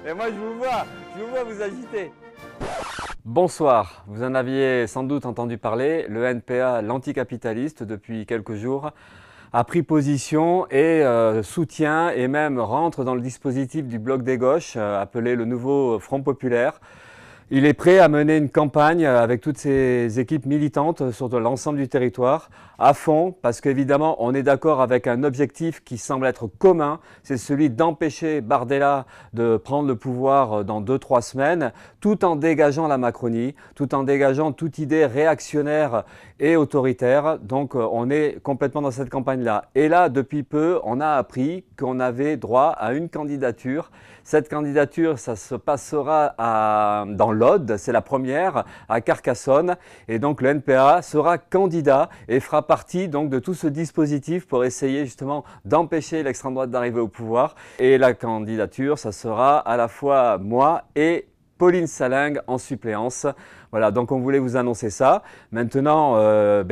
Et moi je vous vois vous agiter. Bonsoir, vous en aviez sans doute entendu parler, le NPA, l'anticapitaliste, depuis quelques jours, a pris position et soutient et même rentre dans le dispositif du Bloc des gauches, appelé le nouveau Front populaire. Il est prêt à mener une campagne avec toutes ses équipes militantes sur l'ensemble du territoire, à fond, parce qu'évidemment, on est d'accord avec un objectif qui semble être commun, c'est celui d'empêcher Bardella de prendre le pouvoir dans 2-3 semaines, tout en dégageant la Macronie, tout en dégageant toute idée réactionnaire et autoritaire. Donc on est complètement dans cette campagne-là. Et là, depuis peu, on a appris qu'on avait droit à une candidature. Cette candidature, ça se passera dans l'Aude, c'est la première, à Carcassonne. Et donc le NPA sera candidat et fera partie donc de tout ce dispositif pour essayer justement d'empêcher l'extrême droite d'arriver au pouvoir. Et la candidature, ça sera à la fois moi et Pauline Salingue en suppléance. Voilà, donc on voulait vous annoncer ça. Maintenant,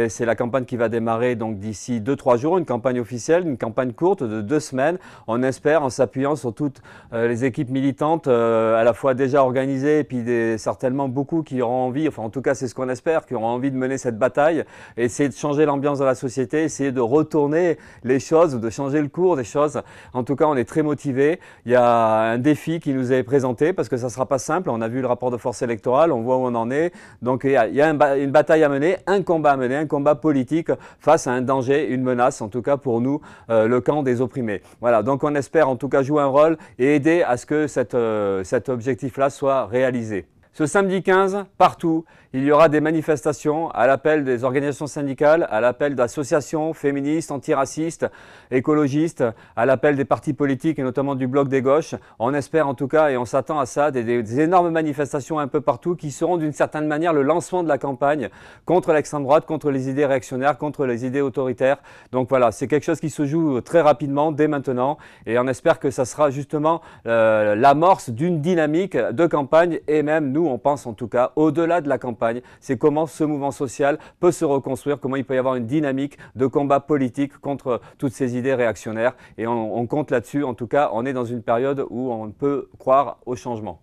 c'est la campagne qui va démarrer donc d'ici 2-3 jours, une campagne officielle, une campagne courte de 2 semaines. On espère, en s'appuyant sur toutes les équipes militantes, à la fois déjà organisées, et puis certainement beaucoup qui auront envie, enfin en tout cas c'est ce qu'on espère, qui auront envie de mener cette bataille, essayer de changer l'ambiance de la société, essayer de retourner les choses, ou de changer le cours des choses. En tout cas, on est très motivés. Il y a un défi qui nous est présenté, parce que ça ne sera pas simple. On a vu le rapport de force électorale, on voit où on en est. Donc il y a une bataille à mener, un combat à mener, un combat politique face à un danger, une menace, en tout cas pour nous, le camp des opprimés. Voilà, donc on espère en tout cas jouer un rôle et aider à ce que cet objectif-là soit réalisé. Ce samedi 15, partout, il y aura des manifestations à l'appel des organisations syndicales, à l'appel d'associations féministes, antiracistes, écologistes, à l'appel des partis politiques et notamment du Bloc des gauches. On espère en tout cas et on s'attend à ça, des énormes manifestations un peu partout qui seront d'une certaine manière le lancement de la campagne contre l'extrême droite, contre les idées réactionnaires, contre les idées autoritaires. Donc voilà, c'est quelque chose qui se joue très rapidement, dès maintenant, et on espère que ça sera justement l'amorce d'une dynamique de campagne et même nous, on pense en tout cas au-delà de la campagne, c'est comment ce mouvement social peut se reconstruire, comment il peut y avoir une dynamique de combat politique contre toutes ces idées réactionnaires. Et on compte là-dessus, en tout cas, on est dans une période où on peut croire au changement.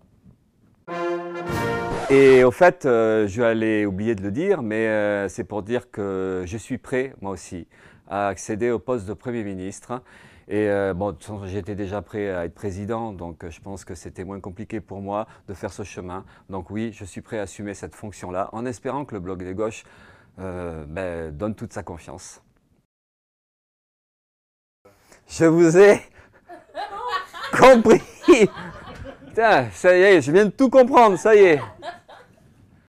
Et au fait, je allais oublier de le dire, mais c'est pour dire que je suis prêt, moi aussi, à accéder au poste de Premier ministre. Et bon, de toute façon, j'étais déjà prêt à être président, donc je pense que c'était moins compliqué pour moi de faire ce chemin. Donc oui, je suis prêt à assumer cette fonction-là, en espérant que le Bloc des gauches donne toute sa confiance. Je vous ai compris. Putain, ça y est, je viens de tout comprendre, ça y est.